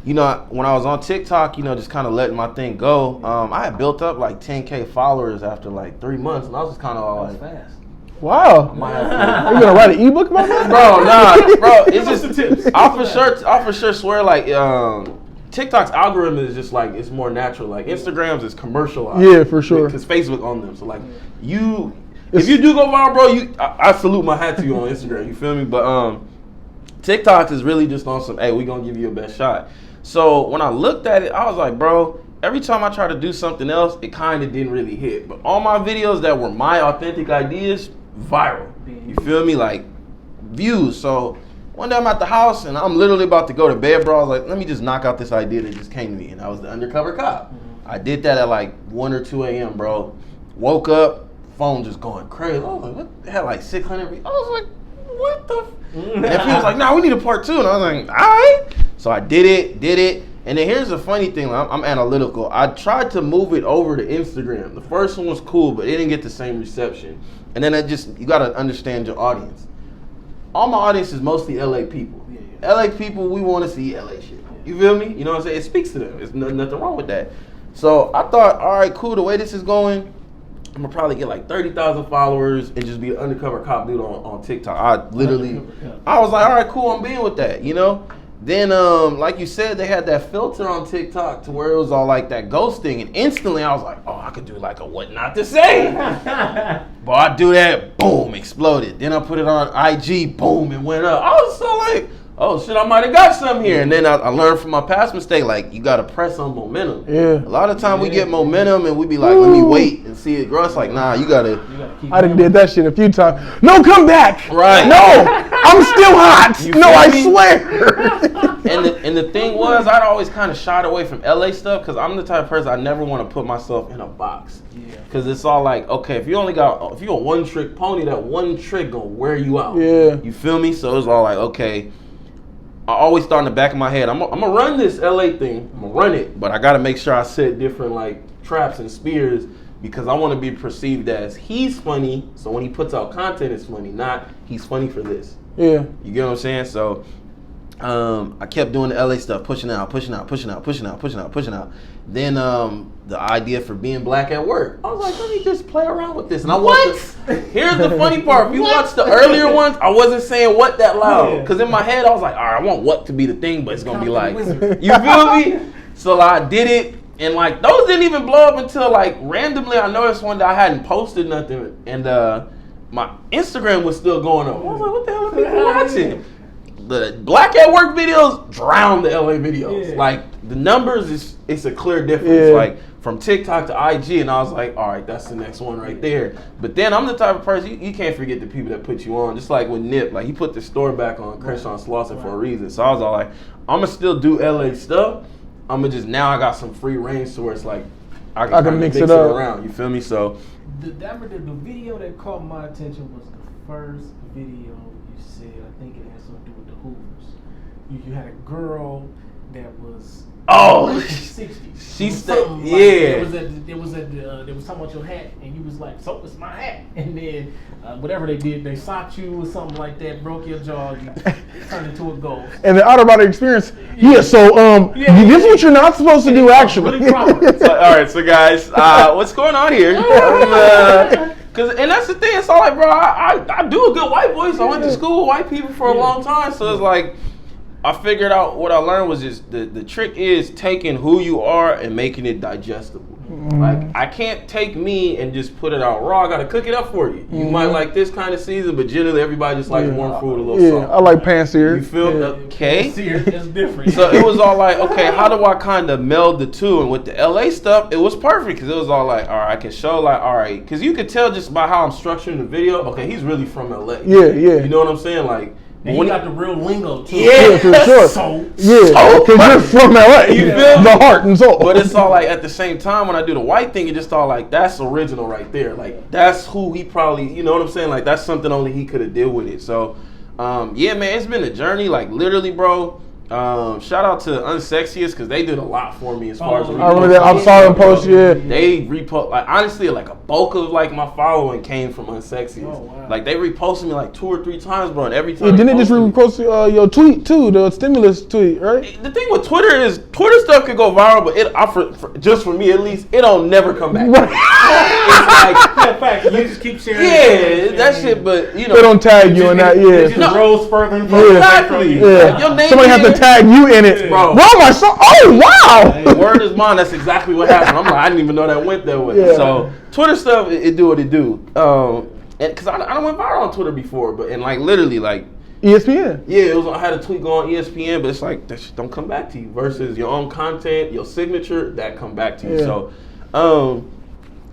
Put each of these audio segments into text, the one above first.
you know, when I was on TikTok, you know, just kind of letting my thing go, I had built up like 10K followers after like 3 months, and I was just kind of all like, fast. Wow. Are you gonna write an ebook about that? bro, nah, bro, it's just tips. I'll for sure swear like TikTok's algorithm is just like, it's more natural. Like Instagram's is commercialized. Yeah, for sure. Because Facebook on them. So like if you do go viral, bro, I salute my hat to you on Instagram. You feel me? But TikTok is really just on some, hey, we gonna give you your best shot. So when I looked at it, I was like, bro, every time I try to do something else, it kind of didn't really hit. But all my videos that were my authentic ideas, viral. You feel me? Like views. So one day I'm at the house and I'm literally about to go to bed, bro. I was like, let me just knock out this idea that just came to me. And I was the undercover cop. I did that at like 1 or 2 a.m., bro. Woke up, phone just going crazy. I was like, what? It had like 600 views. I was like, what the? And he was like, nah, we need a part 2. And I was like, all right. So I did it. And then here's the funny thing, I'm analytical. I tried to move it over to Instagram. The first one was cool, but it didn't get the same reception. And then you gotta understand your audience. All my audience is mostly LA people. LA people, we wanna see LA shit. You feel me? You know what I'm saying? It speaks to them. There's nothing wrong with that. So I thought, all right, cool, the way this is going, I'm gonna probably get like 30,000 followers and just be an undercover cop dude on TikTok. I was like, all right, cool, I'm being with that, you know? Then, like you said, they had that filter on TikTok to where it was all like that ghost thing. And instantly I was like, oh, I could do like a what not to say. But I do that, boom, exploded. Then I put it on IG, boom, it went up. I was so like, oh shit, I might have got something here. And then I learned from my past mistake, like you got to press on momentum. Yeah. A lot of time we get momentum and we be like, let me wait and see it grow. It's like, nah, you got to. I done did that shit a few times. No, come back. Right. No, I'm still hot. No, I swear. And the thing was, I'd always kind of shied away from LA stuff because I'm the type of person I never want to put myself in a box. Because it's all like, okay, if you're a one-trick pony, that one trick gonna wear you out. Yeah. You feel me? So it's all like, okay, I always thought in the back of my head, I'm gonna run this LA thing, I'm gonna run it, but I gotta make sure I set different like traps and spears because I want to be perceived as he's funny. So when he puts out content, it's funny, not he's funny for this. Yeah. You get what I'm saying? So I kept doing the LA stuff, pushing out. Then the idea for being black at work, I was like, let me just play around with this. And here's the funny part. If you watch the earlier ones, I wasn't saying what that loud. Because in my head, I was like, all right, I want what to be the thing, but it's going to be like, you feel me? So I did it. And like, those didn't even blow up until like randomly I noticed one day I hadn't posted nothing. And my Instagram was still going up. I was like, what the hell are people watching? The black at work videos drown the LA videos. Yeah. Like the numbers it's a clear difference. Yeah. Like from TikTok to IG, and I was like, all right, that's the next one right there. But then I'm the type of person you can't forget the people that put you on. Just like with Nip, like he put the store back on Krishan Slauson for a reason. So I was all like, I'm gonna still do LA stuff. I'm gonna just now I got some free range so it's like I can mix it up around. You feel me? So the video that caught my attention was the first video you said. I think it had something to do with the Hoovers. You had a girl that was 60s. She said, yeah. They was talking about your hat, and you was like, "So it's my hat." And then whatever they did, they socked you or something like that, broke your jaw, you turned into a ghost. And the out-of-body experience. Yeah. So this is what you're not supposed to do, actually. So, all right, so guys, what's going on here? And that's the thing. It's all like, bro, I do a good white voice. I went to school with white people for a long time, so it's like. I figured out what I learned was just the trick is taking who you are and making it digestible. Like I can't take me and just put it out raw. I gotta cook it up for you. You might like this kind of season, but generally everybody just likes warm food, a little salt. I like pan-seared. You feel okay? It's different. So it was all like, okay, how do I kind of meld the two? And with the LA stuff, it was perfect because it was all like, all right, I can show like, all right, because you could tell just by how I'm structuring the video. Okay, he's really from LA. Yeah. You know what I'm saying? Like. And you got the real lingo too. Yeah, for sure. Because you're from LA. You feel the heart and soul. But it's all like at the same time when I do the white thing, it just all like that's original right there. Like that's who he probably, you know what I'm saying? Like that's something only he could have dealt with it. So, yeah, man, it's been a journey. Like literally, bro. Shout out to Unsexiest because they did a lot for me as far as. I remember that. I saw them post. Yeah. They repost like honestly like a bulk of like my following came from Unsexiest. Oh, wow. Like they reposted me like 2 or 3 times, bro. And every time. Yeah, didn't they just repost your tweet too, the stimulus tweet, right? The thing with Twitter is Twitter stuff could go viral, but just for me at least, it don't never come back. It's like fact. You just keep sharing. Yeah, that shit. But you know, they don't tag you in that. Yeah. It just rolls further and further. Exactly. Yeah. Like, your name Somebody has to tag you in it, bro. My son. Oh wow. Word is mine. That's exactly what happened. I'm like, I didn't even know that went that way. Yeah. So Twitter stuff, it do what it do. And because I don't went viral on Twitter before, but and like literally like ESPN. yeah, it was I had a tweet go on ESPN, but it's like that shit don't come back to you versus your own content, your signature that come back to you. Yeah. So,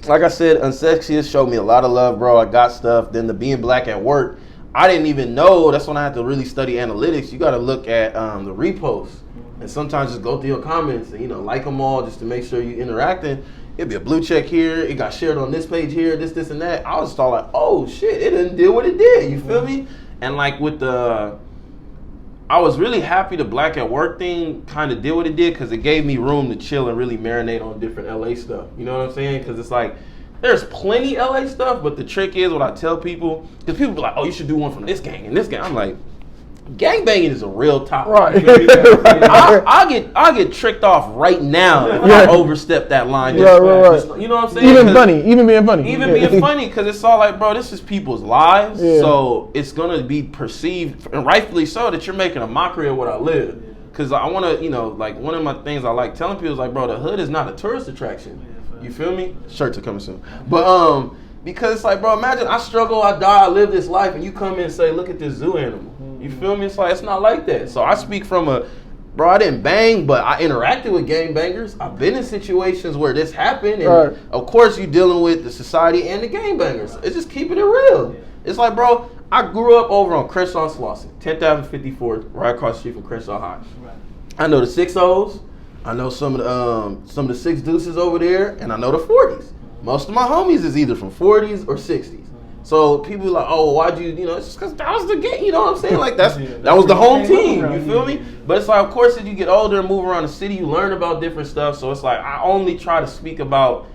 like I said, Unsexiest showed me a lot of love, bro. I got stuff. Then the being black at work, I didn't even know. That's when I had to really study analytics. You got to look at the reposts and sometimes just go through your comments and like them all just to make sure you interacting. It'd be a blue check here. It got shared on this page here. This, and that. I was just all like, oh shit, it didn't do what it did. You feel me? And like with I was really happy the black at work thing kind of did what it did because it gave me room to chill and really marinate on different LA stuff. You know what I'm saying? Because it's like there's plenty LA stuff, but the trick is what I tell people because people be like, oh, you should do one from this gang and this gang. I'm like, gangbanging is a real topic. Right. I'll get tricked off right now if I overstep that line. Right. You know what I'm saying? Even being funny. Even being funny because it's all like, bro, this is people's lives. Yeah. So it's going to be perceived, and rightfully so, that you're making a mockery of what I live. Because I want to, like one of my things I like telling people is like, bro, the hood is not a tourist attraction. You feel me? Shirts are coming soon. But because it's like, bro, imagine I struggle, I die, I live this life, and you come in and say, look at this zoo animal. You feel me? It's like, it's not like that. So I speak from bro, I didn't bang, but I interacted with gangbangers. I've been in situations where this happened. And of course, you're dealing with the society and the gangbangers. It's just keeping it real. It's like, bro, I grew up over on Crenshaw and Slauson, 10th Avenue 54th, right across the street from Crenshaw High. I know the 6-0s. I know some of the 6 deuces over there, and I know the 40s. Most of my homies is either from 40s or 60s. So people like, oh, why'd you, it's just because that was the game, you know what I'm saying? Like that was the home team, you feel me? But it's like, of course, as you get older and move around the city, you learn about different stuff. So it's like, I only try to speak about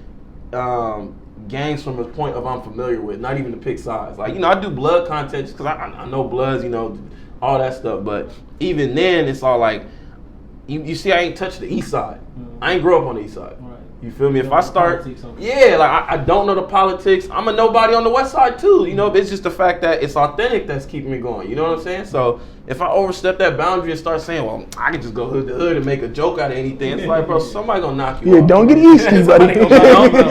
gangs from a point of I'm familiar with, not even to pick sides. Like, I do blood content just because I know Bloods, all that stuff. But even then, it's all like, you see, I ain't touched the east side. I ain't grow up on the east side. You feel me? If I start, I don't know the politics. I'm a nobody on the west side too. It's just the fact that it's authentic that's keeping me going. You know what I'm saying? So if I overstep that boundary and start saying, well, I can just go hood to hood and make a joke out of anything, it's like, bro, somebody gonna knock you off. Don't get easty, buddy.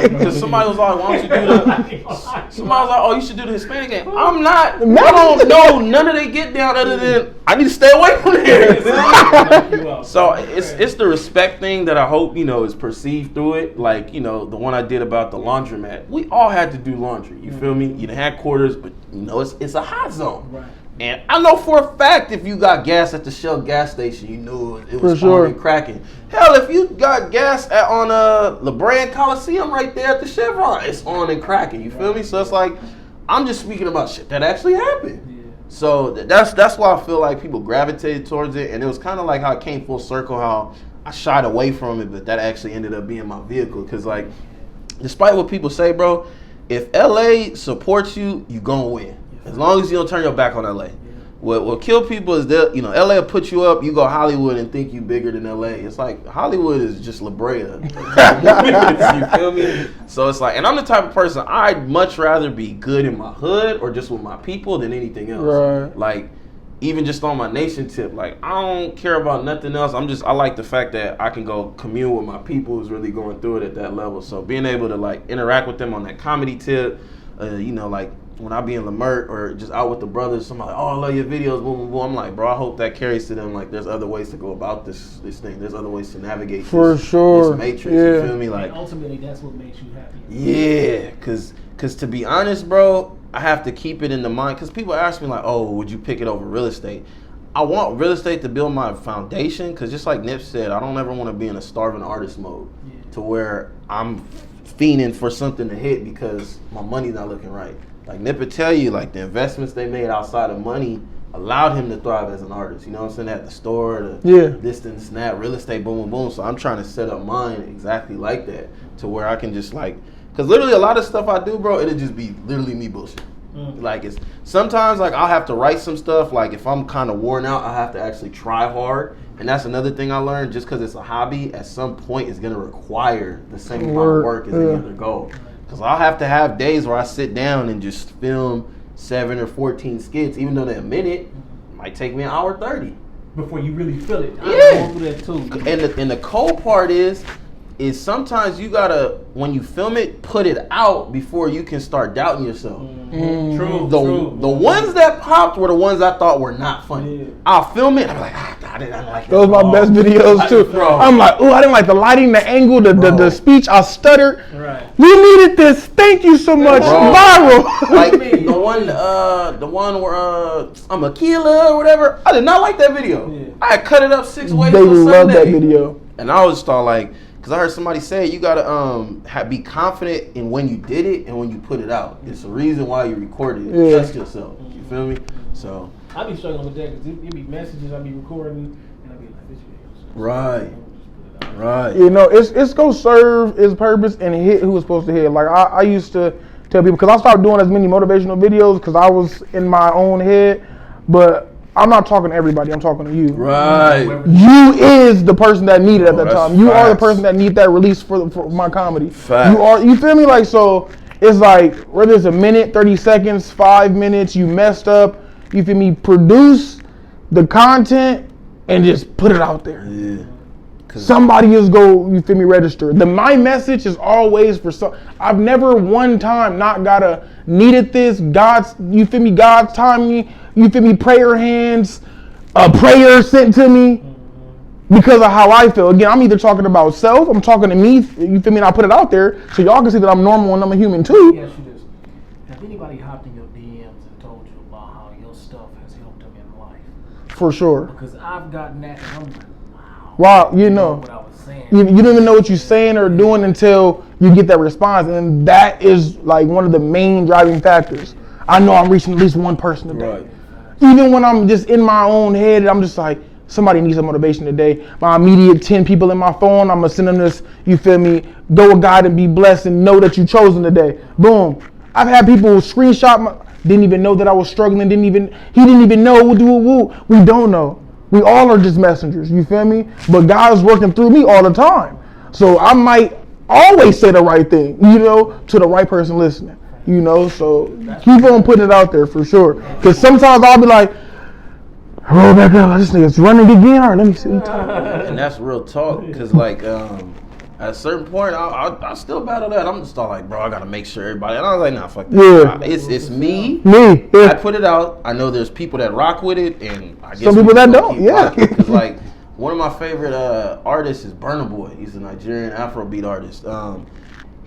Because somebody was like, why don't you do somebody was like, oh, you should do the Hispanic game. I'm not. I don't know none of they get down other than I need to stay away from there. So it's the respect thing that I hope, is perceived through it. Like, the one I did about the laundromat. We all had to do laundry. You feel me? You had quarters, but it's a hot zone. Right. And I know for a fact if you got gas at the Shell gas station, you knew it was on and cracking. Hell, if you got gas on LeBron Coliseum right there at the Chevron, it's on and cracking. You feel me? So it's like, I'm just speaking about shit that actually happened. Yeah. So that's why I feel like people gravitated towards it. And it was kind of like how it came full circle, how I shied away from it, but that actually ended up being my vehicle. Because like, despite what people say, bro, if LA supports you, you gonna win. As long as you don't turn your back on LA. What kill people is that, LA will put you up, you go Hollywood and think you bigger than LA. It's like Hollywood is just La Brea. You feel me? So it's like, and I'm the type of person, I'd much rather be good in my hood or just with my people than anything else. Right. Like, even just on my nation tip, like, I don't care about nothing else. I like the fact that I can go commune with my people who's really going through it at that level. So being able to like interact with them on that comedy tip, like, when I be in Lamert or just out with the brothers, somebody like, oh, I love your videos, boom, boom, boom. I'm like, bro, I hope that carries to them. Like, there's other ways to go about this thing. There's other ways to navigate this matrix. You feel me? Like, and ultimately, that's what makes you happy. Yeah, because to be honest, bro, I have to keep it in the mind. Because people ask me like, oh, would you pick it over real estate? I want real estate to build my foundation. Because just like Nip said, I don't ever want to be in a starving artist mode to where I'm fiending for something to hit because my money's not looking right. Like Nip would tell you, like the investments they made outside of money allowed him to thrive as an artist. You know what I'm saying? At the store, this and snap, real estate, boom, boom, boom. So I'm trying to set up mine exactly like that to where I can just like, because literally a lot of stuff I do, bro, it'll just be literally me bullshit. Like it's sometimes like I'll have to write some stuff. Like if I'm kind of worn out, I have to actually try hard. And that's another thing I learned. Just because it's a hobby, at some point it's gonna require the same amount of work as any other goal. Because I'll have to have days where I sit down and just film 7 or 14 skits, even though they're a minute. It might take me an hour 30 before you really feel it. Yeah. I'm through that too. And the cold part is sometimes you gotta, when you film it, put it out before you can start doubting yourself. True. The ones that popped were the ones I thought were not funny. Yeah. I'll film it, I'm like, I didn't like that. Those are my best videos too. I'm like, I didn't like the lighting, the angle, the speech. I stuttered. Right. We needed this. Thank you so much. Viral. Like the one where I'm a killer or whatever. I did not like that video. Yeah. I had cut it up 6 ways. They love that video. And I was thought like, because I heard somebody say you gotta be confident in when you did it and when you put it out. It's the reason why you recorded it. Trust yourself. You feel me? So I be struggling with that because it be messages I be recording and I be like, this video. Right. Right. You know, it's gonna serve its purpose and hit who it's supposed to hit. Like I used to tell people, because I stopped doing as many motivational videos because I was in my own head, but I'm not talking to everybody. I'm talking to you. Right. You is the person that needed at that time. You are the facts. person that need that release for my comedy. Facts. You are. You feel me? Like, so it's like whether it's a minute, 30 seconds, 5 minutes, you messed up. You feel me? Produce the content and just put it out there. Yeah. Somebody is you feel me, register. My message is always for some. I've never one time not gotta needed this. You feel me, God's timing. You feel me, prayer hands, a prayer sent to me because of how I feel. Again, I'm either talking about self, I'm talking to me, you feel me, and I put it out there so y'all can see that I'm normal and I'm a human too. Yes, you do. Have anybody hopped in your DMs and told you about how your stuff has helped them in life? For sure. Because I've gotten that and I'm like, wow. Wow, you know. What I was saying. You don't even know what you're saying or doing until you get that response. And that is like one of the main driving factors. I know I'm reaching at least one person today. Right. Even when I'm just in my own head, I'm just like, somebody needs some motivation today. My immediate 10 people in my phone, I'm going to send them this, you feel me, go with God and be blessed and know that you chosen today. Boom. I've had people screenshot didn't even know that I was struggling, he didn't even know, we don't know. We all are just messengers, you feel me? But God is working through me all the time. So I might always say the right thing, you know, to the right person listening. You know, so keep on putting it out there for sure. Because sometimes I'll be like, roll back up, this nigga's running again. All right, let me see. And that's real talk. Because like at a certain point, I still battle that. I'm just all like, bro, I gotta make sure everybody. And I was like, nah, fuck that. Yeah. It's me. Yeah. I put it out. I know there's people that rock with it, and I guess some people that don't. Yeah. Because like one of my favorite artists is Burna Boy. He's a Nigerian Afrobeat artist.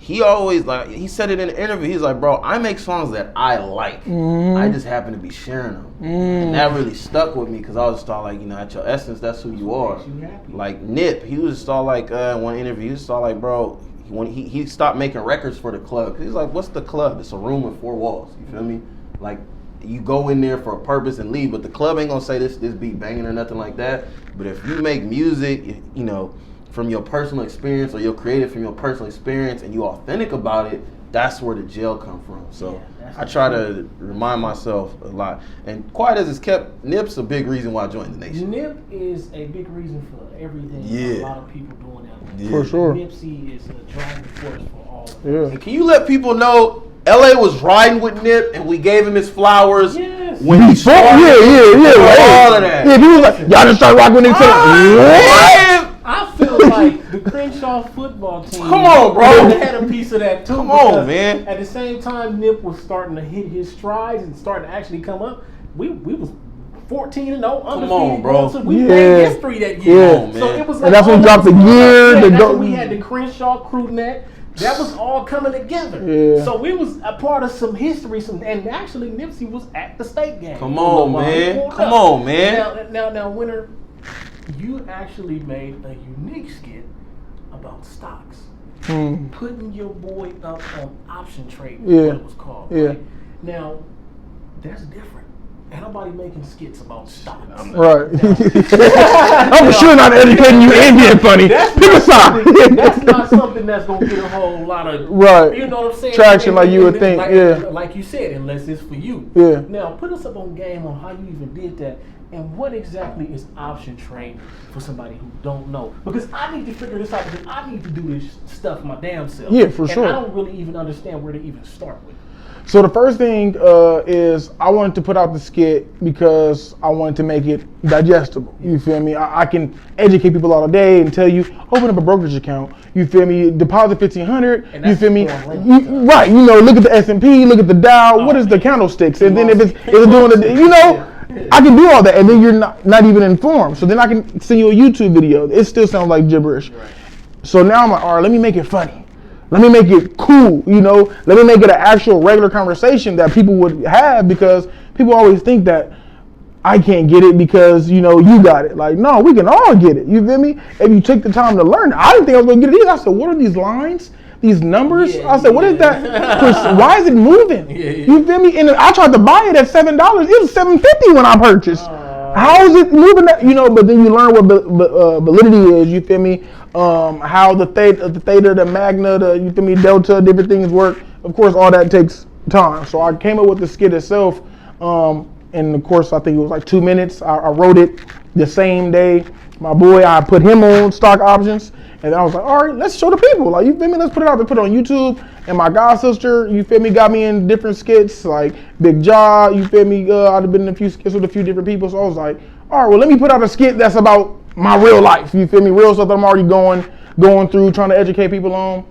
He always he said it in an interview. He's like, bro, I make songs that I like. I just happen to be sharing them. And that really stuck with me because I was just all like, you know, at your essence, that's who you are. Like Nip, he was just all like, in one interview, he was just all like, bro, when he stopped making records for the club. He's like, what's the club? It's a room with 4 walls. You feel me? Like, you go in there for a purpose and leave, but the club ain't gonna say this beat banging or nothing like that. But if you make music, you know, from your personal experience, or you're creative from your personal experience, and you authentic about it, that's where the gel come from. So I try to remind myself a lot. And quiet as it's kept, Nip's a big reason why I joined the nation. Nip is a big reason for everything. A lot of people doing that. For sure. Nipsey is a driving force for all of us. And can you let people know LA was riding with Nip and we gave him his flowers? Yes. When he started, all of that. Yeah, he was like, y'all just start rocking with him. What? I feel like the Crenshaw football team. Come on, bro. Had a piece of that too. Come on, man. At the same time, Nip was starting to hit his strides and starting to actually come up. We was 14-0 undefeated. Come on, bro. So we made history that year. Yeah. Come on, man. So it was like, and that's when we dropped the gear. That's when we had the Crenshaw crew neck. That was all coming together. Yeah. So we was a part of some history. And actually, Nipsey was at the state game. Come on, man. Come on, man. Now, Winter, you actually made a unique skit about stocks. Putting your boy up on option trading, what it was called. Yeah. Right? Now, that's different. Ain't nobody making skits about stocks. Right. I'm sure not educating you and being funny. Pick a side. That's not something that's gonna get a whole lot of you know what I'm saying? Traction like you would think. Like you said, unless it's for you. Yeah. Now put us up on game on how you even did that, and what exactly is option training for somebody who don't know? Because I need to figure this out because I need to do this stuff my damn self. Yeah, for sure. I don't really even understand where to even start with. So the first thing is I wanted to put out the skit because I wanted to make it digestible. You feel me? I can educate people all day and tell you, open up a brokerage account. You feel me? Deposit $1,500. You feel me? Right. You know, look at the S&P, look at the Dow. What is the candlesticks? And then if it's doing the, you know, I can do all that, and then you're not even informed. So then I can send you a YouTube video. It still sounds like gibberish. Right. So now I'm like, all right, let me make it funny. Let me make it cool, you know. Let me make it an actual regular conversation that people would have, because people always think that I can't get it because, you know, you got it. Like, no, we can all get it. You feel me? If you took the time to learn it. I didn't think I was going to get it either. I said, what are these lines? These numbers? I said, what is that? Why is it moving? You feel me? And I tried to buy it at $7. It was $7.50 when I purchased. How is it moving? You know, but then you learn what validity is. You feel me? How the theta, the magna, you feel me, delta, different things work. Of course, all that takes time. So I came up with the skit itself, and of course, I think it was like 2 minutes. I wrote it the same day. My boy, I put him on stock options, and I was like, all right, let's show the people. Like, you feel me? Let's put it out there, put it on YouTube. And my god sister, you feel me, got me in different skits, like Big Jaw, you feel me, I've been in a few skits with a few different people. So I was like, all right, well, let me put out a skit that's about my real life, you feel me, real stuff that I'm already going through, trying to educate people on.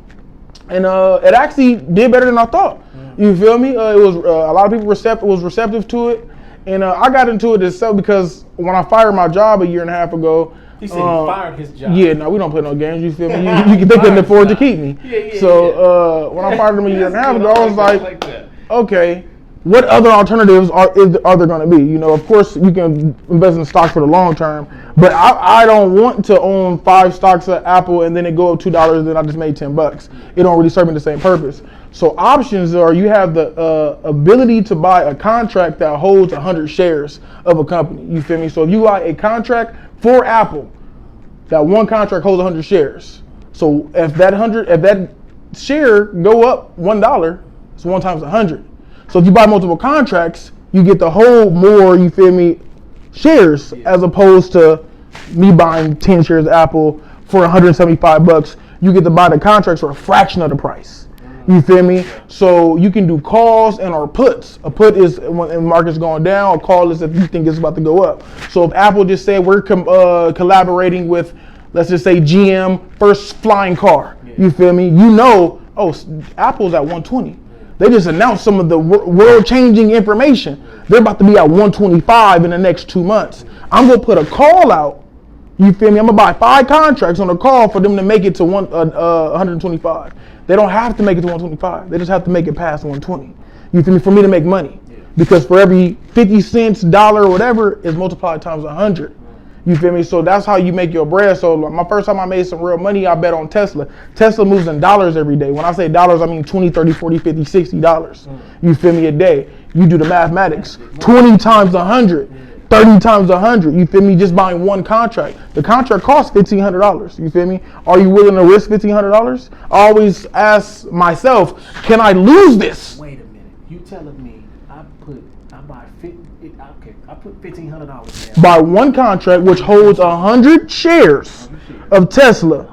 And it actually did better than I thought. You feel me? It was a lot of people was receptive to it. And I got into it itself because when I fired my job a year and a half ago, he said he fired his job. Yeah, no, we don't play no games. You feel me? They couldn't afford to keep me. So when I fired him a year and a half ago, I was like, okay, what other alternatives are there going to be? You know, of course, you can invest in stocks for the long term, but I don't want to own 5 stocks at Apple and then it go up $2 and then I just made $10. It don't really serve me the same purpose. So options are, you have the ability to buy a contract that holds 100 shares of a company. You feel me? So if you buy a contract for Apple, that one contract holds 100 shares. So if that share go up $1, it's 1 times 100. So if you buy multiple contracts, you get to hold more, you feel me, shares, as opposed to me buying 10 shares of Apple for $175. You get to buy the contracts for a fraction of the price. You feel me? So you can do calls and or puts. A put is when the market's going down. A call is if you think it's about to go up. So if Apple just said we're collaborating with, let's just say GM, first flying car. You feel me? You know, oh, Apple's at 120. They just announced some of the world-changing information. They're about to be at 125 in the next 2 months. I'm gonna put a call out. You feel me? I'm gonna buy 5 contracts on a call for them to make it to 125. They don't have to make it to 125. They just have to make it past 120. You feel me? For me to make money. Because for every 50 cents, dollar, or whatever is multiplied times 100. You feel me? So that's how you make your bread. So my first time I made some real money, I bet on Tesla. Tesla moves in dollars every day. When I say dollars, I mean 20, 30, 40, 50, $60. You feel me? A day. You do the mathematics. 20 times 100. 30 times 100, you feel me, just buying one contract. The contract costs $1,500, you feel me? Are you willing to risk $1,500? I always ask myself, can I lose this? Wait a minute, you telling me I put $1,500 down. Buy one contract which holds 100 shares of Tesla.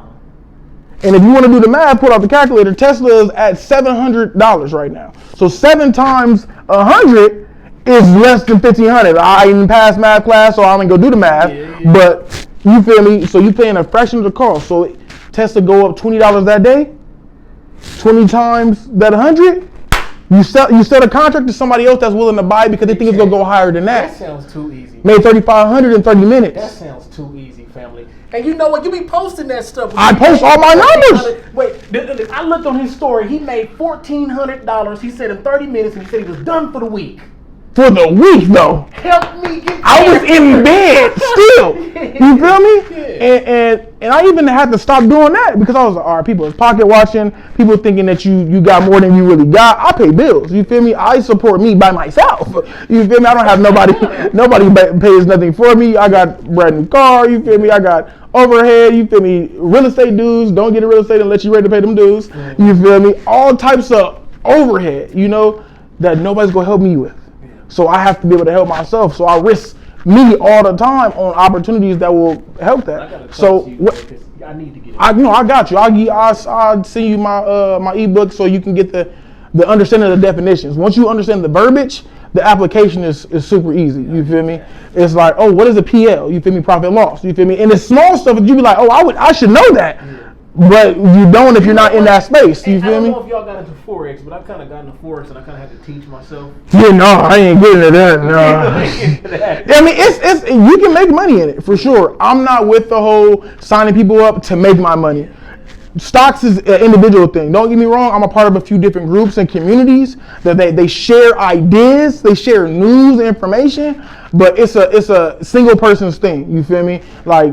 And if you want to do the math, pull out the calculator, Tesla is at $700 right now. So 7 times 100 is less than $1,500. I didn't pass math class, so I didn't go do the math. But you feel me? So you paying a fraction of the cost. So Tesla go up $20 that day. 20 times that 100. You sell the contract to somebody else that's willing to buy it because they think it's gonna go higher than that. That sounds too easy. Made $3,500 in 30 minutes. That sounds too easy, family. And you know what? You be posting that stuff. I post all my numbers. Wait, I looked on his story. He made $1,400. He said in 30 minutes, and he said he was done for the week. For the week, though. Help me get I was in bed still. You feel me? Yeah. And I even had to stop doing that because I was like, all right, people is pocket watching, people thinking that you got more than you really got. I pay bills. You feel me? I support me by myself. You feel me? I don't have nobody pays nothing for me. I got brand new car. You feel me? I got overhead. You feel me? Real estate dues. Don't get a real estate unless you're ready to pay them dues. You feel me? All types of overhead, you know, that nobody's gonna help me with. So I have to be able to help myself. So I risk me all the time on opportunities that will help that. So I need to get it. I got you. I'll send you my my ebook so you can get the understanding of the definitions. Once you understand the verbiage, the application is super easy. You feel me? It's like, oh, what is a PL? You feel me? Profit loss. You feel me? And the small stuff, you be like, oh, I should know that. But you don't if you're not in that space. You feel me? I don't know if y'all got into Forex, but I kind of got into Forex and I kind of had to teach myself. Yeah, no, I ain't getting into that. No. I mean, it's you can make money in it for sure. I'm not with the whole signing people up to make my money. Stocks is an individual thing. Don't get me wrong. I'm a part of a few different groups and communities that they share ideas, they share news, information, but it's a single person's thing. You feel me? Like,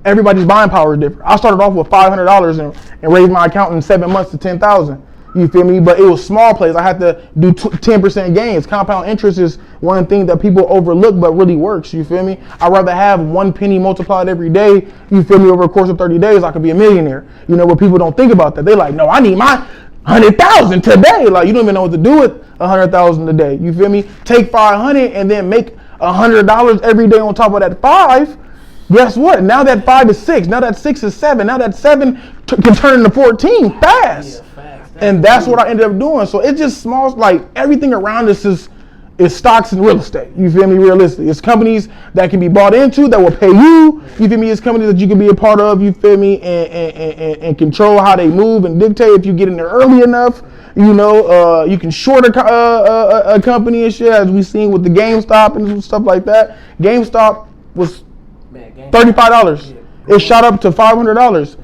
everybody's buying power is different. I started off with $500 and raised my account in 7 months to $10,000. You feel me? But it was small plays. I had to do 10% gains. Compound interest is one thing that people overlook but really works. You feel me? I'd rather have 1 penny multiplied every day. You feel me? Over the course of 30 days, I could be a millionaire. You know, but people don't think about that. They like, no, I need my 100,000 today. Like, you don't even know what to do with 100,000 a day. You feel me? Take 500 and then make $100 every day on top of that 5. Guess what? Now that 5 is 6. Now that 6 is 7. Now that 7 can turn into 14 fast. Yeah, fast. And that's what I ended up doing. So it's just small, like everything around us is stocks and real estate. You feel me? Realistically, it's companies that can be bought into that will pay you. You feel me? It's companies that you can be a part of. You feel me? And control how they move and dictate if you get in there early enough. You know, you can short a company and shit, as we seen with the GameStop and stuff like that. GameStop was $35. It shot up to $500.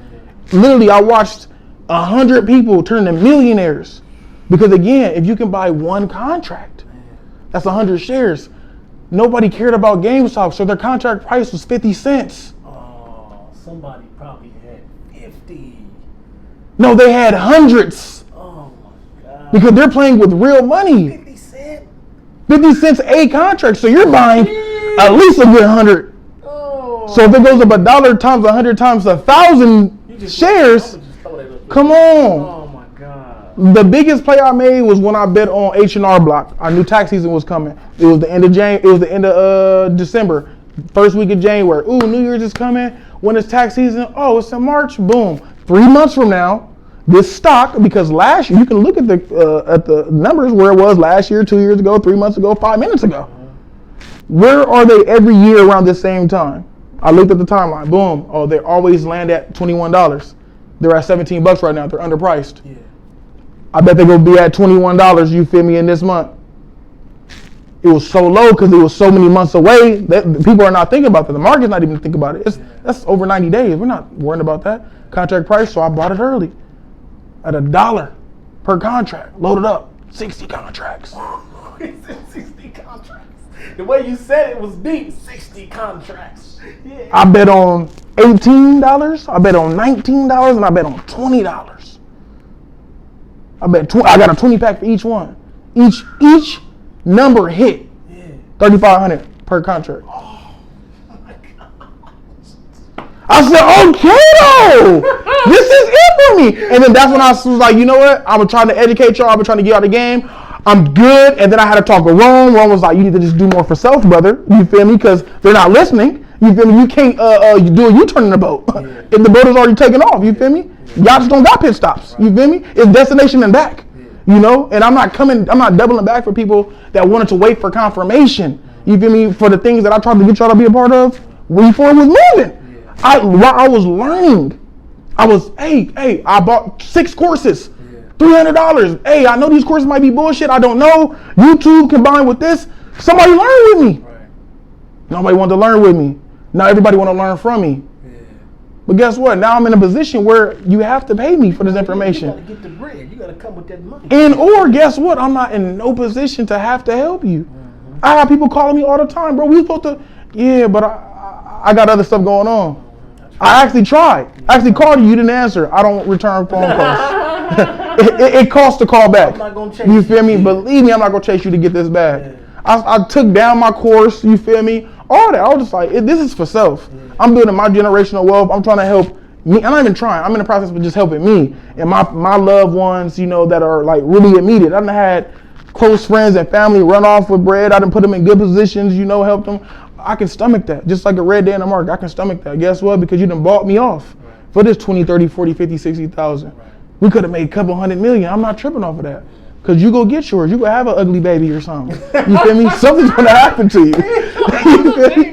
Literally, I watched 100 people turn to millionaires because, again, if you can buy one contract, that's 100 shares. Nobody cared about GameStop, so their contract price was 50 cents. Oh, somebody probably had 50. No, they had hundreds. Oh my God. Because they're playing with real money. 50 cents. 50 cents a contract, so you're buying at least a good 100. So if it goes up $1 times 100 times 1,000 shares, come on. Oh my God. The biggest play I made was when I bet on H&R Block. I knew tax season was coming. It was the end of It was the end of December, first week of January. Ooh, New Year's is coming. When is tax season? Oh, it's in March. Boom. 3 months from now, this stock, because last year you can look at the numbers where it was last year, 2 years ago, 3 months ago, 5 minutes ago. Where are they every year around the same time? I looked at the timeline. Boom. Oh, they always land at $21. They're at $17 right now. They're underpriced. Yeah. I bet they're going to be at $21, you feel me, in this month. It was so low because it was so many months away that people are not thinking about that. The market's not even thinking about it. That's over 90 days. We're not worrying about that. Contract price, so I bought it early at $1 per contract. Loaded up. 60 contracts. 60 contracts. The way you said it was deep. 60 contracts. Yeah. I bet on $18. I bet on $19, and I bet on $20. I got a 20 pack for each one. Each number hit. Yeah. $3,500 per contract. Oh my God. I said, okay though. This is it for me. And then that's when I was like, you know what? I'm trying to educate y'all. I'm trying to get out of the game. I'm good. And then I had to talk to Ron. Ron was like, you need to just do more for self, brother. You feel me? Because they're not listening. You feel me? You can't you do a U-turn in the boat. Yeah. If the boat is already taken off, you feel me? Y'all just don't got pit stops. Right. You feel me? It's destination and back. You know? And I'm not doubling back for people that wanted to wait for confirmation. You feel me? For the things that I tried to get y'all to be a part of, before it was moving. Yeah. While I was learning, I bought 6 courses. $300. Hey, I know these courses might be bullshit. I don't know. YouTube combined with this. Somebody learn with me. Right. Nobody wanted to learn with me. Now everybody want to learn from me. Yeah. But guess what? Now I'm in a position where you have to pay me for this information. You got to get the bread. You got to come with that money. Or guess what? I'm not in no position to have to help you. Mm-hmm. I have people calling me all the time, bro. We supposed to. Yeah, but I got other stuff going on. I actually tried. I actually called you. You didn't answer. I don't return phone calls. it costs to call back. I'm not gonna chase you feel me? Believe me, I'm not gonna chase you to get this bag. Yeah. I took down my course. You feel me? All that. I was just like, this is for self. Yeah. I'm building my generational wealth. I'm trying to help me. I'm not even trying. I'm in the process of just helping me and my loved ones. You know, that are like really immediate. I've had close friends and family run off with bread. I done put them in good positions. You know, helped them. I can stomach that. Just like a red day in the market, I can stomach that. Guess what? Because you done bought me off for this 20, 30, 40, 50, 60,000. We could have made a couple $100 million. I'm not tripping off of that. Because you go get yours. You go have an ugly baby or something. You feel me? Something's going to happen to you. Something's going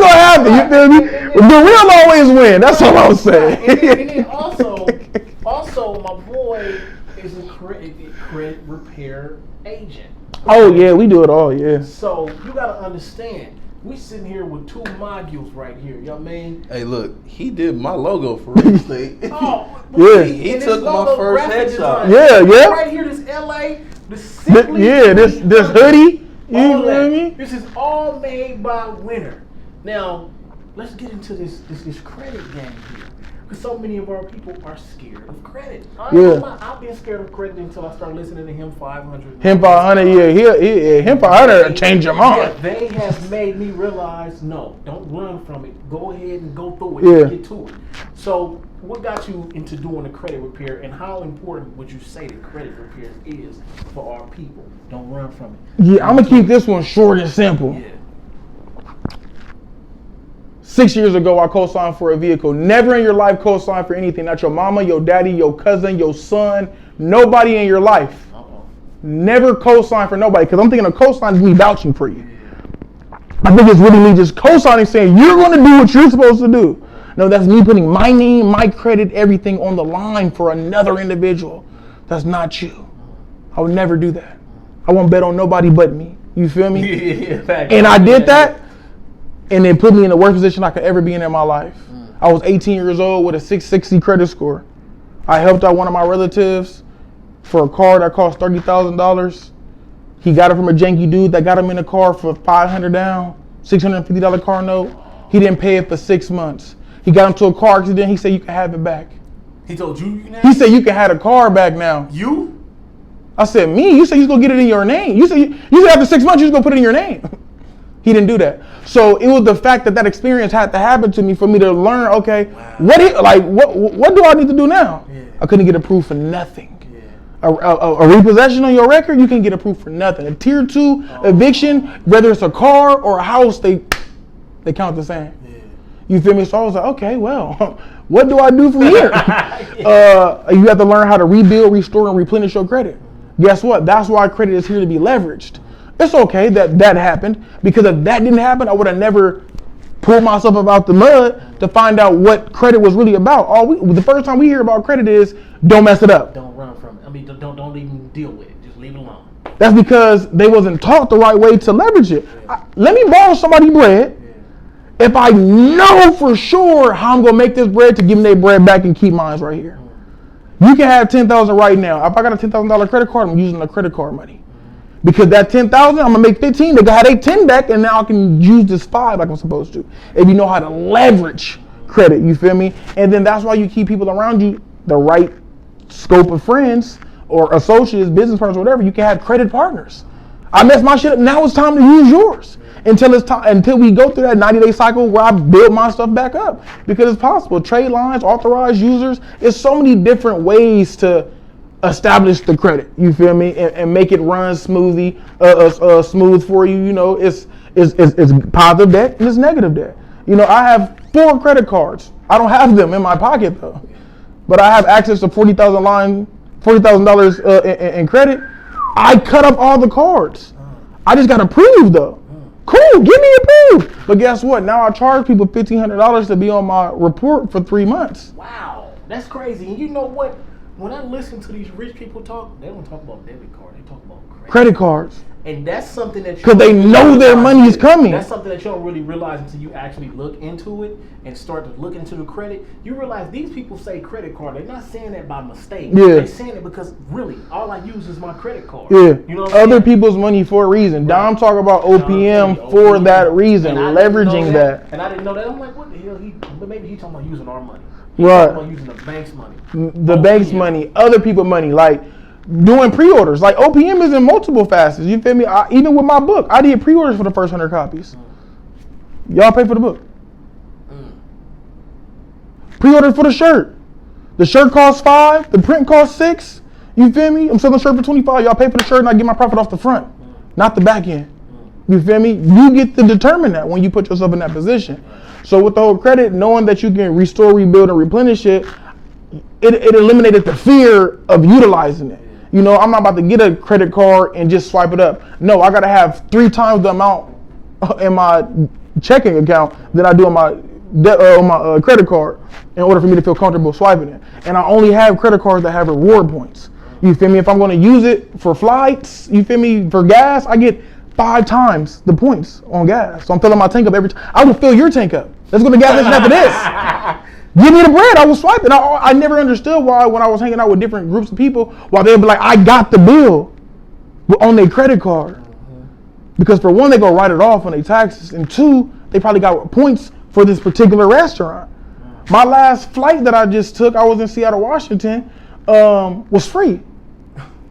to happen. You feel me? The real always win. That's all I'm saying. And then also, my boy is a credit repair agent. Oh, yeah, we do it all, yeah. So, you got to understand, we sitting here with 2 modules right here, you know what I mean? Hey, look, he did my logo for real estate. Yeah. He took my first headshot. Yeah. Right here, this LA, this hoodie, you feel me? This is all made by Winner. Now, let's get into this credit game here. Because so many of our people are scared of credit. I've been scared of credit until I started listening to Him 500. Him 500, yeah. Him 500 change your mind. Yeah, they have made me realize, no, don't run from it. Go ahead and go through it and get to it. So, what got you into doing the credit repair, and how important would you say that credit repair is for our people? Don't run from it. Yeah, I'm going to keep this one short and simple. Yeah. 6 years ago, I co-signed for a vehicle. Never in your life co-sign for anything. Not your mama, your daddy, your cousin, your son. Nobody in your life. Never co-sign for nobody. Because I'm thinking a co-sign is me vouching for you. I think it's really me just co-signing, saying you're going to do what you're supposed to do. No, that's me putting my name, my credit, everything on the line for another individual. That's not you. I would never do that. I won't bet on nobody but me. You feel me? And I did that. And it put me in the worst position I could ever be in my life. I was 18 years old with a 660 credit score. I helped out one of my relatives for a car that cost $30,000. He got it from a janky dude that got him in a car for $500 down, $650 car note. He didn't pay it for 6 months. He got into a car accident. He said you can have it back. He told you can have it? He said you can have the car back now. You? I said, me? You said you was going to get it in your name. You said after 6 months you was going to put it in your name. He didn't do that. So it was the fact that experience had to happen to me for me to learn, okay, what do I need to do now? Yeah. I couldn't get approved for nothing. Yeah. A repossession on your record, you can get approved for nothing. A tier 2 eviction, whether it's a car or a house, they count the same. Yeah. You feel me? So I was like, okay, well, what do I do from here? You have to learn how to rebuild, restore, and replenish your credit. Guess what? That's why credit is here to be leveraged. It's okay that happened, because if that didn't happen, I would have never pulled myself up out the mud to find out what credit was really about. The first time we hear about credit is don't mess it up. Don't run from it. I mean, don't even deal with it. Just leave it alone. That's because they wasn't taught the right way to leverage it. Yeah. Let me borrow somebody bread. Yeah. If I know for sure how I'm gonna make this bread to give them their bread back and keep mine right here. You can have $10,000 right now. If I got a $10,000 credit card, I'm using the credit card money. Because that $10,000, I'm gonna make 15. They got 10 back, and now I can use this 5 like I'm supposed to. If you know how to leverage credit, you feel me? And then that's why you keep people around you, the right scope of friends or associates, business partners, whatever. You can have credit partners. I messed my shit up. Now it's time to use yours until we go through that 90-day cycle where I build my stuff back up. Because it's possible. Trade lines, authorized users. There's so many different ways to establish the credit, you feel me, and make it run smoothly, smooth for you. You know, it's positive debt and it's negative debt. You know, I have 4 credit cards. I don't have them in my pocket though, but I have access to $40,000 in credit. I cut up all the cards. I just got approved though. Cool, give me approved. But guess what? Now I charge people $1,500 to be on my report for 3 months. Wow, that's crazy. And you know what? When I listen to these rich people talk, they don't talk about debit card. They talk about credit cards. And that's something that because they know their money is coming. That's something that you don't really realize until you actually look into it and start to look into the credit. You realize these people say credit card. They're not saying that by mistake. Yeah. They're saying it because really all I use is my credit card. Yeah. You know what Other I'm saying? people's money for a reason. Right. Dom talk about OPM for that reason, leveraging that. And I didn't know that. I'm like, what the hell? Maybe he talking about using our money. Right. Talking about using the bank's money. The bank's money, other people's money, like doing pre-orders. Like OPM is in multiple facets. You feel me? Even with my book, I did pre-orders for the first 100 copies. Y'all pay for the book. Pre-order for the shirt. The shirt costs $5. The print costs $6. You feel me? I'm selling the shirt for $25. Y'all pay for the shirt and I get my profit off the front, not the back end. You feel me? You get to determine that when you put yourself in that position. So with the whole credit, knowing that you can restore, rebuild, and replenish it, it eliminated the fear of utilizing it. You know, I'm not about to get a credit card and just swipe it up. No, I gotta have 3 times the amount in my checking account than I do on my credit card in order for me to feel comfortable swiping it. And I only have credit cards that have reward points. You feel me? If I'm gonna use it for flights, you feel me, for gas, I get 5 times the points on gas. So I'm filling my tank up every time. I will fill your tank up. Let's go to gas station after this. Give me the bread. I will swipe it. I never understood why when I was hanging out with different groups of people, why they'd be like, I got the bill on their credit card. Because for one, they go write it off on their taxes. And 2, they probably got points for this particular restaurant. My last flight that I just took, I was in Seattle, Washington, was free.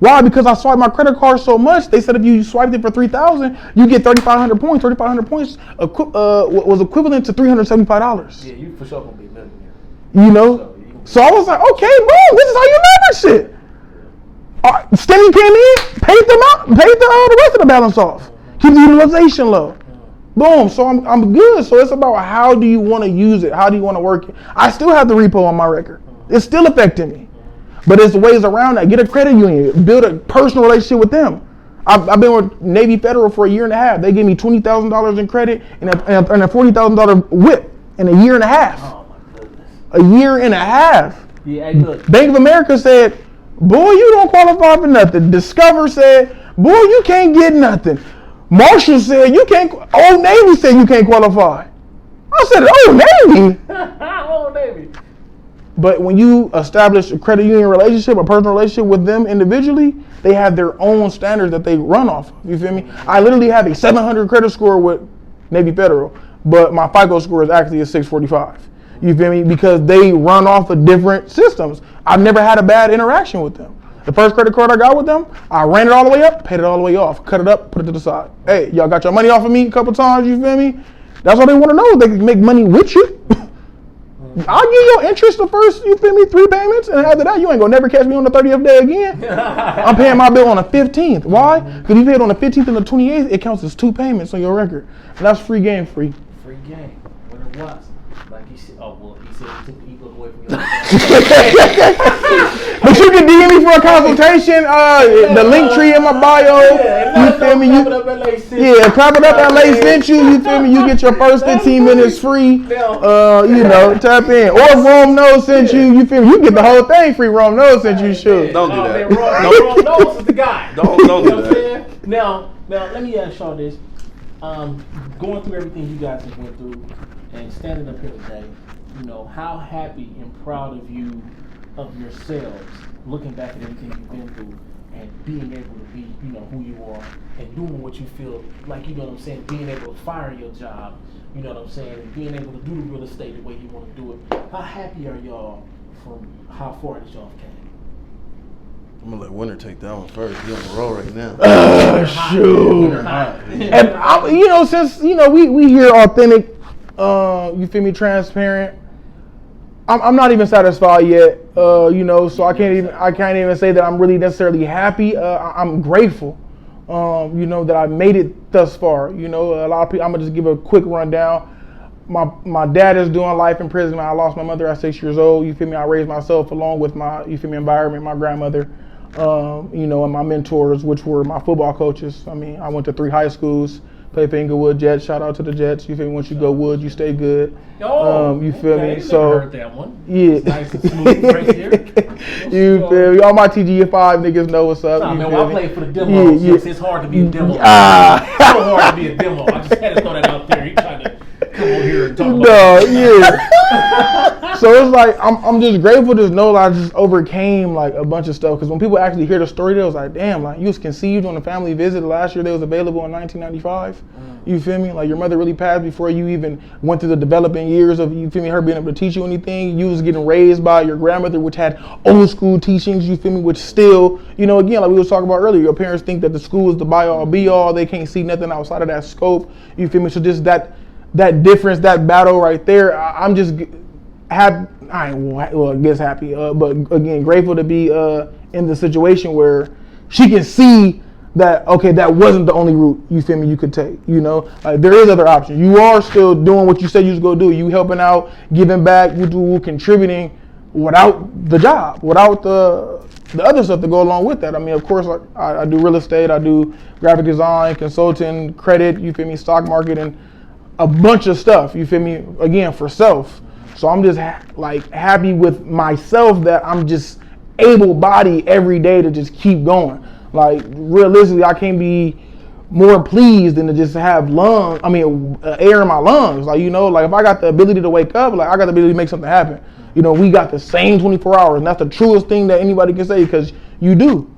Why? Because I swiped my credit card so much. They said if you swiped it for $3,000, you get 3,500 points. 3,500 points was equivalent to $375. Yeah, you for sure gonna be millionaire. You know? So I was like, okay, boom, this is how you leverage it. Steady came in, paid them out, paid the rest of the balance off. Keep the utilization low. Boom, so I'm good. So it's about how do you want to use it? How do you want to work it? I still have the repo on my record. It's still affecting me. But there's ways around that. Get a credit union. Build a personal relationship with them. I've been with Navy Federal for a year and a half. They gave me $20,000 in credit and a $40,000 whip in a year and a half. Oh my goodness. A year and a half. Yeah, hey, look. Bank of America said, boy, you don't qualify for nothing. Discover said, boy, you can't get nothing. Marshall said, you can't. Old Navy said you can't qualify. I said, Old Navy? Old Navy. But when you establish a credit union relationship, a personal relationship with them individually, they have their own standards that they run off of. You feel me? I literally have a 700 credit score with Navy Federal, but my FICO score is actually a 645. You feel me? Because they run off of different systems. I've never had a bad interaction with them. The first credit card I got with them, I ran it all the way up, paid it all the way off, cut it up, put it to the side. Hey, y'all got your money off of me a couple times, you feel me? That's all they want to know. They can make money with you. I'll give you interest the first, you feel me, 3 payments, and after that, you ain't gonna never catch me on the 30th day again. I'm paying my bill on the 15th. Why? Because you pay it on the 15th and the 28th, it counts as 2 payments on your record. And that's free game free. Free game. What it was. Like he said, he said he took the ego away from you. But you can DM me for a consultation. The link tree in my bio. You feel me? Clap It Up LA sent you. You feel me? You get your first 15 minutes free. You know, tap in. Or if Rome Knows sent you. You feel me? You get the whole thing free. Rome Knows sent you. Sure. Don't do that. Rome Knows is the guy. Don't do that. Now, let me ask y'all this. Going through everything you guys have went through and standing up here today, you know, how happy and proud of yourselves, looking back at everything you've been through and being able to be, you know, who you are and doing what you feel like, you know what I'm saying, being able to fire your job, you know what I'm saying, and being able to do the real estate the way you want to do it. How happy are y'all from how far that y'all came? I'm gonna let Winter take that one first. He's on the roll right now. Shoot. And you know, since you know we hear authentic, you feel me, transparent. I'm not even satisfied yet. You know, so I can't even say that I'm really necessarily happy. I'm grateful. You know, that I made it thus far. You know, a lot of people. I'm gonna just give a quick rundown. My dad is doing life in prison. I lost my mother at 6 years old. You feel me? I raised myself along with my, you feel me, environment, my grandmother, you know, and my mentors, which were my football coaches. I mean, I went to 3 high schools, Play for Inglewood Jets. Shout out to the Jets. You feel me? Once you go wood, you stay good. You feel me? So heard that one. Yeah. It's nice and smooth right there. You feel me? All my TGF5 niggas know what's up. Nah, man, well, I play for the demo. It's hard to be a demo. So hard to be a demo. I just had to throw that out there. He trying to come over here and talk about So it's like I'm just grateful to know that I just overcame like a bunch of stuff. Because when people actually hear the story, they was like, damn, like you was conceived on a family visit last year. They was available in 1995. You feel me? Like your mother really passed before you even went through the developing years of, you feel me, her being able to teach you anything. You was getting raised by your grandmother, which had old school teachings, you feel me, which still, you know, again, like we was talking about earlier, your parents think that the school is the be all be all. They can't see nothing outside of that scope. You feel me? So just that difference, that battle right there, I'm just happy. I guess happy, but again, grateful to be in the situation where she can see that, okay, that wasn't the only route, you feel me, you could take, you know? There is other options. You are still doing what you said you was going to do. You helping out, giving back, you contributing without the job, without the other stuff to go along with that. I mean, of course, like, I do real estate, I do graphic design, consulting, credit, you feel me, stock market, and a bunch of stuff, you feel me, again, for self. So I'm just happy with myself that I'm just able-bodied every day to just keep going. Like, realistically, I can't be more pleased than to just have air in my lungs. Like, you know, like if I got the ability to wake up, like I got the ability to make something happen. You know, we got the same 24 hours, and that's the truest thing that anybody can say, because you do.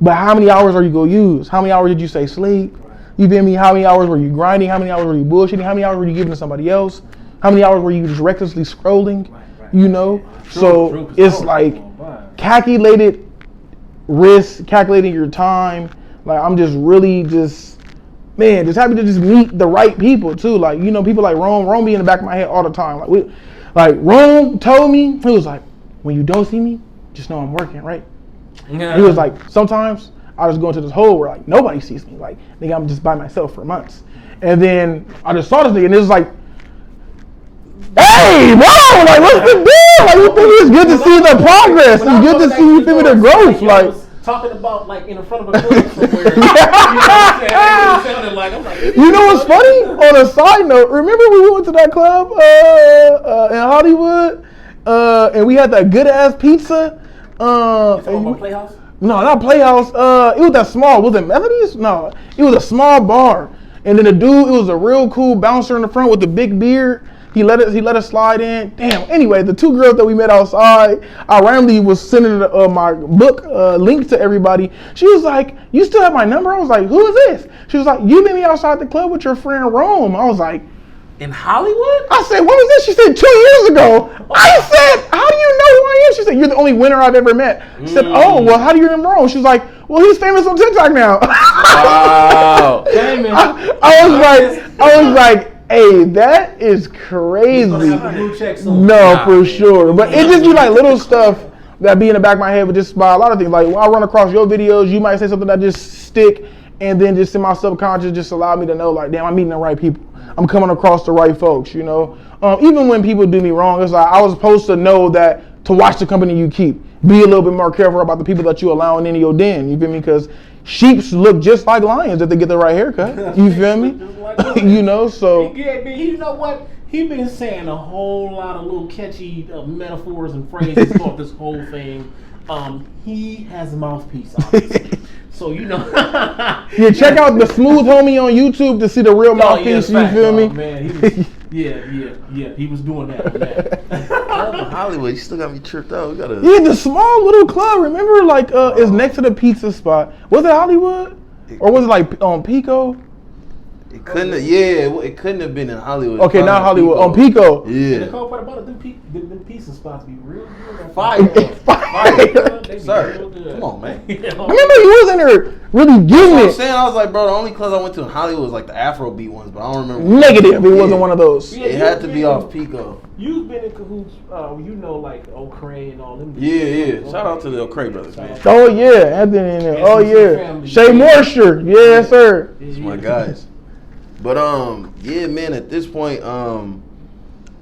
But how many hours are you going to use? How many hours did you say sleep? You feel me? How many hours were you grinding? How many hours were you bullshitting? How many hours were you giving to somebody else? How many hours were you just recklessly scrolling? You know? So it's like calculated risk, calculating your time. Like, I'm just really just happy to just meet the right people too. Like, you know, people like Rome be in the back of my head all the time. Like Rome told me, he was like, when you don't see me, just know I'm working, right? Yeah. He was like, sometimes I just go into this hole where like nobody sees me. Like, nigga, I'm just by myself for months. And then I just saw this nigga and it was like, hey, bro, like what's the deal? Like, you think it's good to see the progress. It's good to see, you feel me, the growth. Like, talking about like in front of a club somewhere. You know what I'm saying? I'm like, you know what's funny? On a side note, remember we went to that club in Hollywood, and we had that good ass pizza. Playhouse? No, not Playhouse. It was that small. Was it Melodies? No, it was a small bar. And then the dude, it was a real cool bouncer in the front with the big beard. He let us slide in. Damn. Anyway, the two girls that we met outside, I randomly was sending my book link to everybody. She was like, "You still have my number?" I was like, "Who is this?" She was like, "You met me outside the club with your friend Rome." I was like, "In Hollywood?" I said, "When was this?" She said, 2 years ago. I said, "How do you know who I am?" She said, "You're the only winner I've ever met." I said, "Oh, well, how do you know Rome?" She was like, "Well, he's famous on TikTok now." Wow. I was like, hey, that is crazy. No, for sure. But it just be like little stuff that be in the back of my head, but just by a lot of things. Like when I run across your videos, you might say something that just stick, and then just in my subconscious just allow me to know, like, damn, I'm meeting the right people. I'm coming across the right folks, you know. Even when people do me wrong, it's like I was supposed to know that to watch the company you keep. Be a little bit more careful about the people that you allowing into your den. You feel me? Because sheeps look just like lions if they get the right haircut. You feel me? You know, so. Yeah, man, you know what? He been saying a whole lot of little catchy metaphors and phrases throughout this whole thing. He has a mouthpiece, obviously. So, you know. Yeah, check out the Smooth Homie on YouTube to see the real mouthpiece. You feel me? Man, he was, yeah. He was doing that on that. Hollywood, you still got me tripped out. Yeah, the small little club. Remember, like, it's next to the pizza spot. Was it Hollywood? Or was it like on Pico? It couldn't have, it couldn't have been in Hollywood. Okay, not Hollywood. On Pico. Yeah. And the cold part about it, them pizza spots be real good. Fire. Sir, come on, man. I remember you was in there really giving it. I'm saying, I was like, bro, the only clubs I went to in Hollywood was like the Afrobeat ones, but I don't remember. Negative, it wasn't one of those. Yeah, it had to be off Pico. You've been in cahoots, you know, like O'Cray and all them. Yeah. Shout out to the O'Cray brothers, man. Oh, yeah. Anthony in there. Oh, yeah. Shea Moisture. Yes, sir. These are my guys. But yeah, man. At this point, I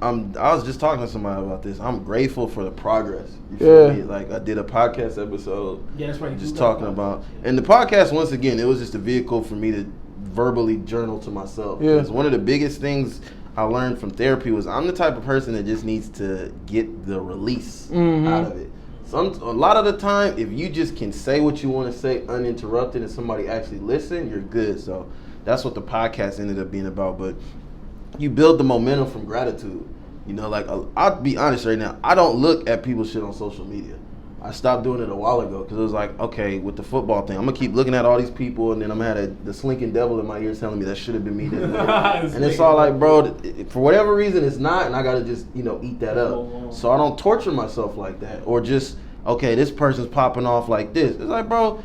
was just talking to somebody about this. I'm grateful for the progress. You feel me? Like I did a podcast episode. Yeah, that's right. Just talking about, and the podcast once again, it was just a vehicle for me to verbally journal to myself. Yeah. Because one of the biggest things I learned from therapy was I'm the type of person that just needs to get the release out of it. A lot of the time, if you just can say what you want to say uninterrupted and somebody actually listen, you're good. So that's what the podcast ended up being about. But you build the momentum from gratitude. You know, like, I'll be honest right now, I don't look at people's shit on social media. I stopped doing it a while ago because it was like, okay, with the football thing, I'm going to keep looking at all these people, and then I'm going to have the slinking devil in my ear telling me that should have been me. And it's all like, bro, for whatever reason, it's not, and I got to just, eat that up. So I don't torture myself like that. Or just, okay, this person's popping off like this. It's like, bro,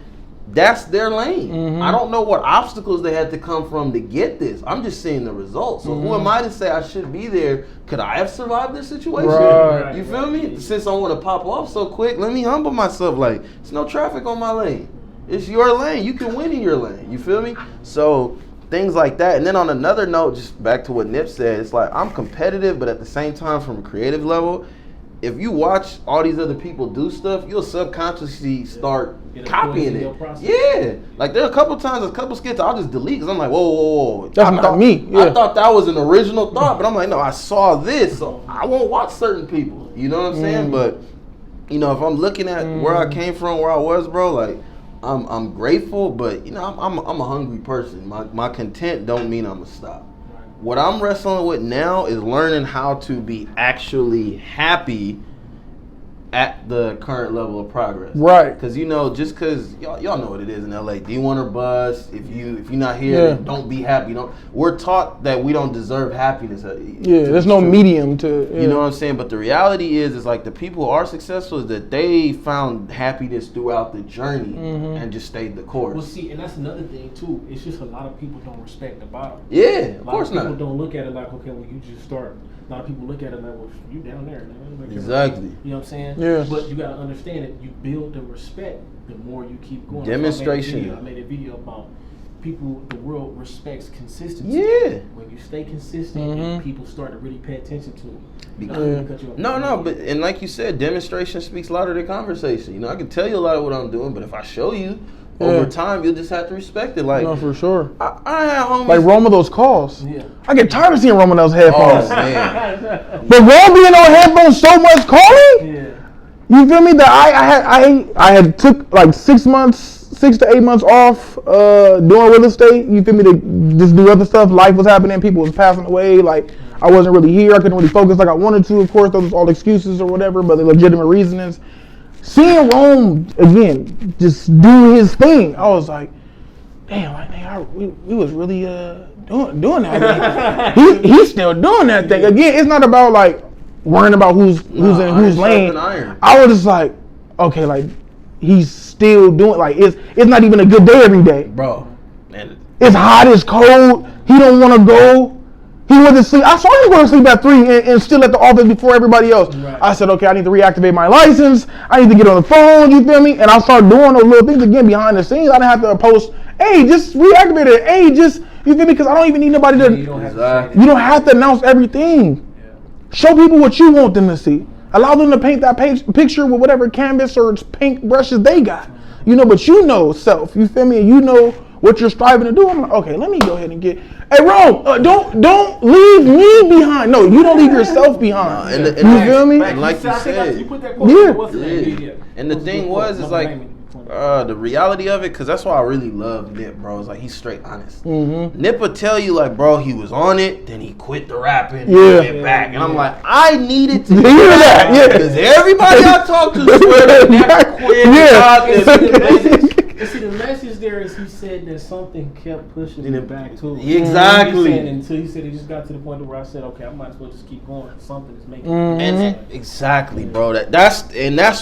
that's their lane. I don't know what obstacles they had to come from to get this. I'm just seeing the results. So who am I to say I should be there? Could I have survived this situation? Right. You feel me? Since I want to pop off so quick, let me humble myself. Like, there's no traffic on my lane. It's your lane. You can win in your lane. You feel me? So things like that. And then on another note, just back to what Nip said, it's like I'm competitive, but at the same time, from a creative level, if you watch all these other people do stuff, you'll subconsciously start copying it. Yeah. Like, there are a couple times, a couple skits I'll just delete because I'm like, whoa. That's not me. Yeah. I thought that was an original thought, but I'm like, no, I saw this, so I won't watch certain people. You know what I'm saying? But, if I'm looking at where I came from, where I was, bro, like, I'm grateful, but, I'm a hungry person. My content don't mean I'm going to stop. What I'm wrestling with now is learning how to be actually happy at the current level of progress. Right. Because, just because y'all know what it is in LA, D1 or bust. If you're not here, then don't be happy. We're taught that we don't deserve happiness. There's no medium to. Yeah. You know what I'm saying? But the reality is like the people who are successful is that they found happiness throughout the journey and just stayed the course. Well, see, and that's another thing too. It's just a lot of people don't respect the bottom. Yeah, of course not. A lot of people don't look at it like, okay, well, you just start. A lot of people look at it like, well, you down there. Like, exactly. You know what I'm saying? Yeah. But you got to understand that you build the respect the more you keep going. Demonstration. I made a video about people, the world respects consistency. Yeah. When you stay consistent, and people start to really pay attention to it. But and like you said, demonstration speaks louder than conversation. I can tell you a lot of what I'm doing, but if I show you, over time, you'll just have to respect it. Like, no, for sure. I had homies. Like Roma, those calls. Yeah. I get tired of seeing Roma those headphones. Oh, man. But Roma being on headphones so much calling. Yeah. You feel me? That I had took like 6 to 8 months off doing real estate. You feel me? To just do other stuff. Life was happening. People was passing away. Like, I wasn't really here. I couldn't really focus like I wanted to. Of course, those was all excuses or whatever, but the legitimate reasonings. Seeing Rome again just do his thing, I was like, damn, we was really doing that thing. He's still doing that thing. Again, it's not about like worrying about who's in whose lane. I was just like, okay, like he's still doing, like it's not even a good day every day, bro. Man, it's hot, it's cold. He don't want to go. He went to sleep. I saw him go to sleep at 3 and still at the office before everybody else. Right. I said, okay, I need to reactivate my license. I need to get on the phone, you feel me? And I started doing those little things again behind the scenes. I didn't have to post, hey, just reactivate it. Hey, just, you feel me? Because I don't even need nobody to, you don't have to announce everything. Yeah. Show people what you want them to see. Allow them to paint that picture with whatever canvas or paint brushes they got. But you know self, you feel me? And you know what you're striving to do. I'm like, okay, let me go ahead and get. Hey, Rome, don't leave me behind. No, you don't leave yourself behind. You feel me? And like you said, you put that quote, yeah. And the thing was, is like the reality of it, because that's why I really love Nip, bro. It's like he's straight honest. Nip will tell you, like, bro, he was on it, then he quit the rapping, and went back, and I'm like, I needed to hear that, because everybody I talk to swear that Nip quit. And see, the message there is he said that something kept pushing him back to it. Exactly. Until he said it just got to the point where I said, okay, I might as well just keep going. Something is making it. Exactly, bro. That's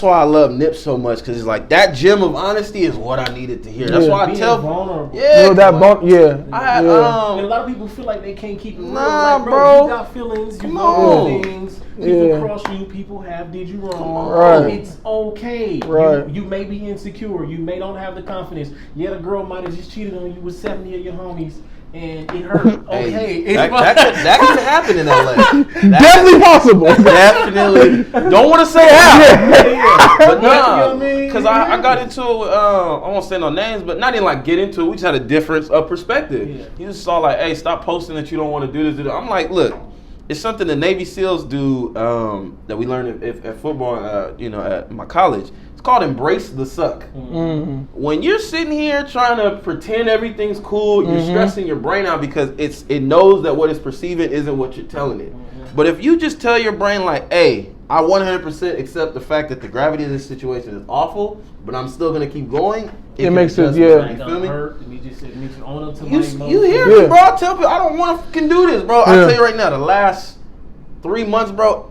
why I love Nip so much, because it's like that gem of honesty is what I needed to hear. That's why I tell vulnerable. And a lot of people feel like they can't keep it real. Like, bro, you got feelings, you know things. People cross you, people did you wrong. Right. It's okay. Right. You may be insecure. You may don't have the confidence. Yeah, the girl might have just cheated on you with 70 of your homies. and it hurt. Okay, Hey, that can happen in LA. Definitely possible. Definitely. Don't want to say how. But You know what I mean? because I got into it with, I won't say no names, but not even like get into it. We just had a difference of perspective. Yeah. He just saw like, hey, stop posting that you don't want to do this. I'm like, look, it's something the Navy SEALs do that we learned at football, at my college. It's called embrace the suck. Mm-hmm. When you're sitting here trying to pretend everything's cool, you're stressing your brain out because it knows that what it's perceiving isn't what you're telling it. But if you just tell your brain like, hey, I 100% accept the fact that the gravity of this situation is awful, but I'm still gonna keep going. It makes sense, You feel me? It makes you own up to my You emotions. hear me, bro? I tell people I don't want to fucking do this, bro. I tell you right now, the last 3 months, bro,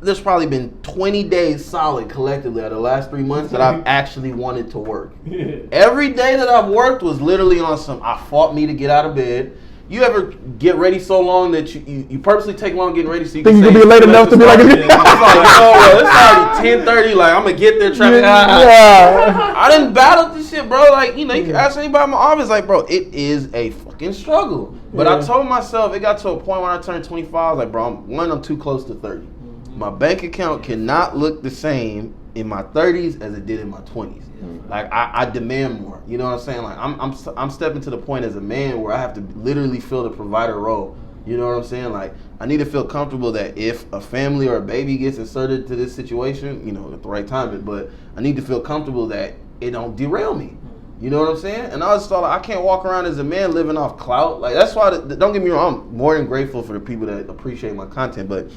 there's probably been 20 days solid collectively out of the last 3 months that I've actually wanted to work. Yeah. Every day that I've worked was literally on some, I fought me to get out of bed. You ever get ready so long that you purposely take long getting ready so you Think you can be late enough to be like, it's like, it's already 10:30, like I'm gonna get there traffic. yeah. I didn't battle this shit, bro. Like, you can ask anybody in my office, like, bro, it is a fucking struggle. But I told myself, it got to a point when I turned 25, I was like, bro, I'm too close to 30. My bank account cannot look the same in my 30s as it did in my 20s. Like I demand more. You know what I'm saying? Like I'm stepping to the point as a man where I have to literally fill the provider role. You know what I'm saying? Like I need to feel comfortable that if a family or a baby gets inserted to this situation, at the right time, but I need to feel comfortable that it don't derail me. You know what I'm saying? And I just thought I can't walk around as a man living off clout. Like that's why. Don't get me wrong. I'm more than grateful for the people that appreciate my content, but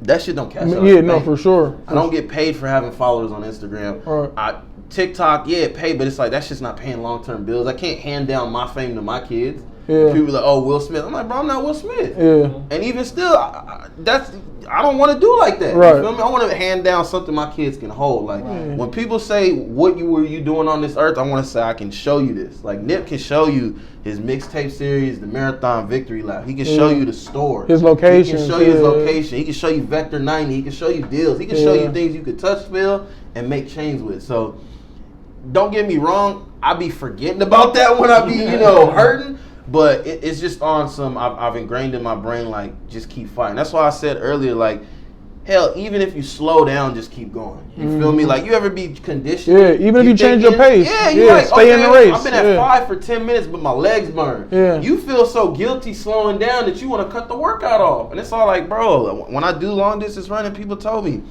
that shit don't cash out. Yeah, no, for sure. I don't get paid for having followers on Instagram. Right. TikTok, it paid, but it's like that's just not paying long-term bills. I can't hand down my fame to my kids. Yeah. People are like, oh, Will Smith. I'm like, bro, I'm not Will Smith. Yeah. And even still, I don't want to do like that. Right. You feel me? I want to hand down something my kids can hold. Like when people say, what were you doing on this earth? I want to say I can show you this. Like Nip can show you his mixtape series, the Marathon Victory Lap. He can show you the store. His location. He can show you his location. He can show you Vector 90. He can show you deals. He can show you things you could touch, feel, and make change with. So don't get me wrong. I be forgetting about that when I be, hurting. But it's just on some, I've ingrained in my brain, like, just keep fighting. That's why I said earlier, like, hell, even if you slow down, just keep going. You feel me? Like, you ever be conditioned? Yeah, even if you change your pace. Yeah, you like, stay in the race. I've been at 5 for 10 minutes, but my legs burn. Yeah. You feel so guilty slowing down that you want to cut the workout off. And it's all like, bro, when I do long distance running, people told me,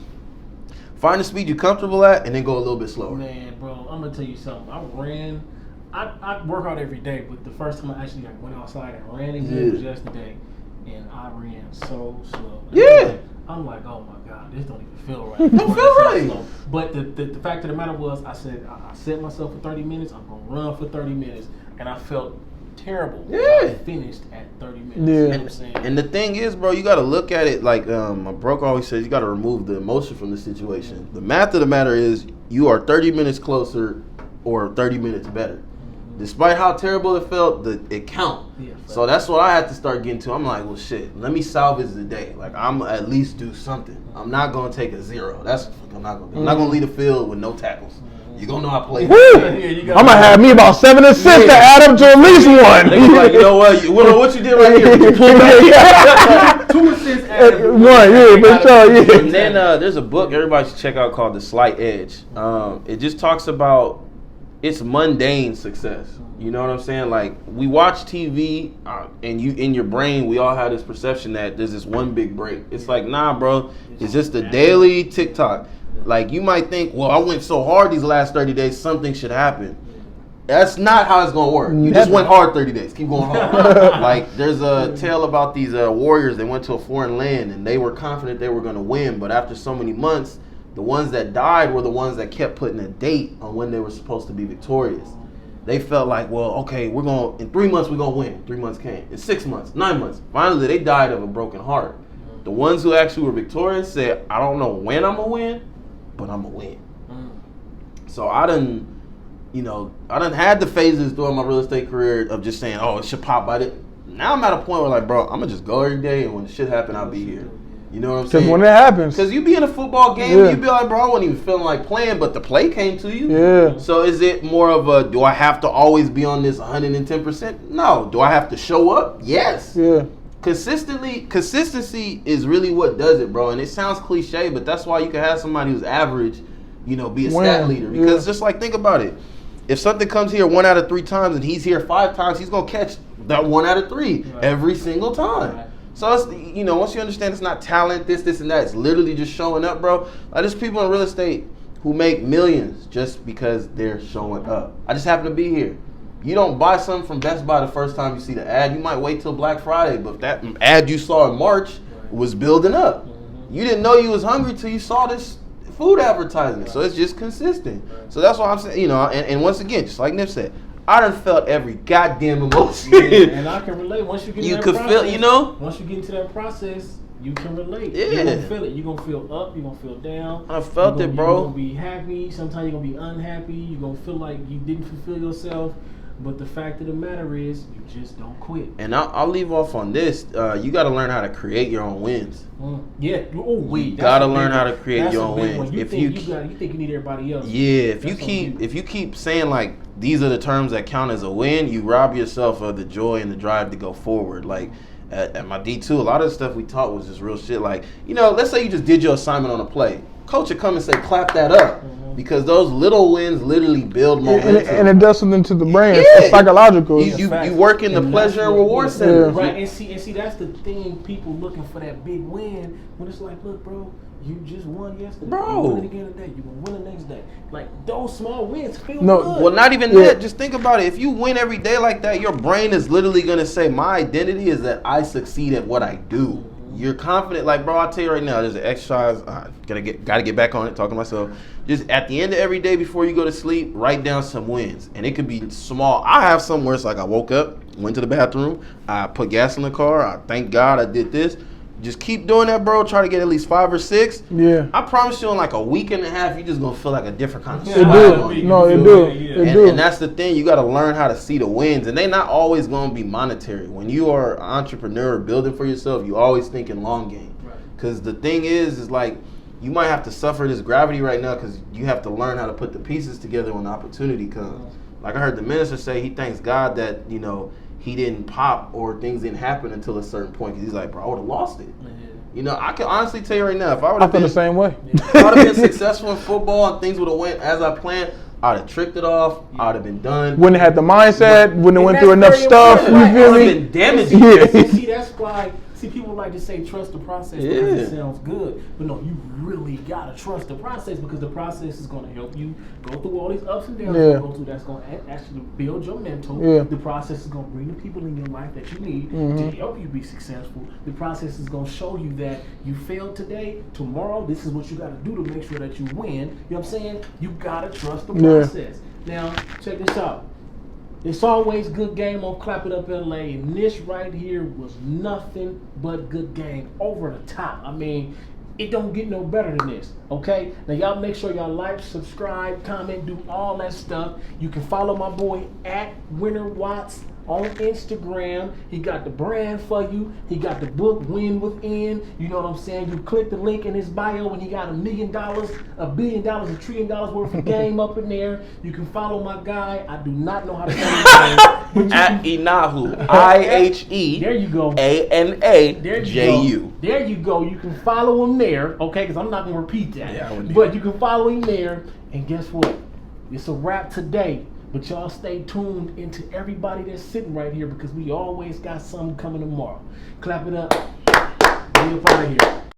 find the speed you're comfortable at and then go a little bit slower. Man, bro, I'm going to tell you something. I work out every day, but the first time I actually went outside and ran again was yesterday, and I ran so slow. Yeah. I'm like, oh my God, this don't even feel right. Don't feel right. Slow. But the fact of the matter was, I said, I set myself for 30 minutes, I'm going to run for 30 minutes, and I felt terrible. I finished at 30 minutes. Yeah. You know what I'm saying? And the thing is, bro, you got to look at it like my broker always says, you got to remove the emotion from the situation. The math of the matter is you are 30 minutes closer or 30 minutes better. Despite how terrible it felt, it count. Yeah, so that's what I had to start getting to. I'm like, well, shit, let me salvage the day. Like, I'm at least do something. I'm not going to take a 0. I'm not going to lead the field with no tackles. You're going to know I play. I'm going to have me about 7 assists to add up to at least 1. Like, you know what you did right here. You pulled back. 2 assists added 1, for sure, And then there's a book everybody should check out called The Slight Edge. It just talks about it's mundane success. You know what I'm saying? Like, we watch TV, and you in your brain, we all have this perception that there's this one big break. It's like, nah, bro. It's just a daily TikTok. Like, you might think, well, I went so hard these last 30 days, something should happen. That's not how it's gonna work. You just went hard 30 days. Keep going hard. Like, there's a tale about these warriors. They went to a foreign land, and they were confident they were gonna win. But after so many months, the ones that died were the ones that kept putting a date on when they were supposed to be victorious. They felt like, well, okay, in 3 months we're going to win. 3 months came. In 6 months, 9 months. Finally, they died of a broken heart. The ones who actually were victorious said, I don't know when I'm going to win, but I'm going to win. So I done had the phases throughout my real estate career of just saying, oh, it should pop by it. Now I'm at a point where, like, bro, I'm going to just go every day, and when the shit happen, I'll be here. You know what I'm saying? Because when it happens. Because you be in a football game, you be like, bro, I wasn't even feeling like playing, but the play came to you. Yeah. So is it more of a, do I have to always be on this 110%? No. Do I have to show up? Yes. Yeah. Consistency is really what does it, bro. And it sounds cliche, but that's why you can have somebody who's average, you know, be a stat leader. Because just like, think about it. If something comes here 1 out of 3 times and he's here 5 times, he's going to catch that 1 out of 3 every single time. Right. So, it's, you know, once you understand it's not talent, this, and that, it's literally just showing up, bro. Like, there's people in real estate who make millions just because they're showing up. I just happen to be here. You don't buy something from Best Buy the first time you see the ad. You might wait till Black Friday, but if that ad you saw in March was building up. You didn't know you was hungry till you saw this food advertisement. So it's just consistent. So that's why I'm saying, you know, and once again, just like Nip said, I done felt every goddamn emotion. Yeah, and I can relate. Once you get into that process, feel, you know? Once you get into that process, you can relate. Yeah. You're going to feel it. You're going to feel up. You're going to feel down. I felt it, bro. You're going to be happy. Sometimes you're going to be unhappy. You're going to feel like you didn't fulfill yourself. But the fact of the matter is, you just don't quit. And I'll leave off on this. You got to learn how to create your own wins. Yeah. Oh, wait. You got to learn how to create your own wins. You think you need everybody else. Yeah. If you keep saying like these are the terms that count as a win, you rob yourself of the joy and the drive to go forward. Like at my D2, a lot of the stuff we taught was just real shit. Like, you know, let's say you just did your assignment on a play. Coach would come and say, clap that up. Because those little wins literally build momentum. And it does something to the brain. It's psychological. You work in the pleasure and reward center. Right, and see, that's the thing. People looking for that big win when it's like, look, bro, you just won yesterday. Bro. You win it again today. You're going to win the next day. Like, those small wins feel good. Well, not even that. Just think about it. If you win every day like that, your brain is literally going to say, my identity is that I succeed at what I do. You're confident. Like, bro, I'll tell you right now, there's an exercise. Gotta get back on it, talking to myself. Just at the end of every day before you go to sleep, write down some wins. And it could be small. I have some where it's like I woke up, went to the bathroom, I put gas in the car, I thank God I did this. Just keep doing that, bro. Try to get at least 5 or 6. Yeah. I promise you in like a week and a half, you're just going to feel like a different kind of It do. No, it do. And that's the thing. You got to learn how to see the wins. And they're not always going to be monetary. When you are an entrepreneur building for yourself, you always thinking long game. Because the thing is like, you might have to suffer this gravity right now because you have to learn how to put the pieces together when the opportunity comes. Like I heard the minister say he thanks God that, you know, he didn't pop or things didn't happen until a certain point. Because he's like, bro, I would have lost it. You know, I can honestly tell you right now, if I would have been the same way, if I would have been successful in football and things would have went as I planned, I'd have tricked it off. I'd have been done. Wouldn't have had the mindset. Wouldn't have went through enough stuff. You feel me? Been damaged. See, that's why. See, people like to say trust the process because it sounds good, but no, you really gotta trust the process because the process is gonna help you go through all these ups and downs. Go through that's gonna actually build your mental. The process is gonna bring the people in your life that you need to help you be successful. The process is gonna show you that you failed today. Tomorrow, this is what you gotta do to make sure that you win. You know what I'm saying? You gotta trust the process. Now, check this out. It's always good game on Clap It Up LA, and this right here was nothing but good game, over the top. I mean, it don't get no better than this, okay? Now, y'all make sure y'all like, subscribe, comment, do all that stuff. You can follow my boy at Winter Watts on Instagram. He got the brand for you. He got the book Win Within. You know what I'm saying? You click the link in his bio and he got $1 million, $1 billion, $1 trillion worth of game up in there. You can follow my guy. I do not know how to say his name. At Iheanaju. I-H-E. There you go. A-N-A-J-U. There you go. You can follow him there, okay? Because I'm not going to repeat that. But you can follow him there. And guess what? It's a wrap today. But y'all stay tuned into everybody that's sitting right here because we always got something coming tomorrow. Clap it up. Be up out of here.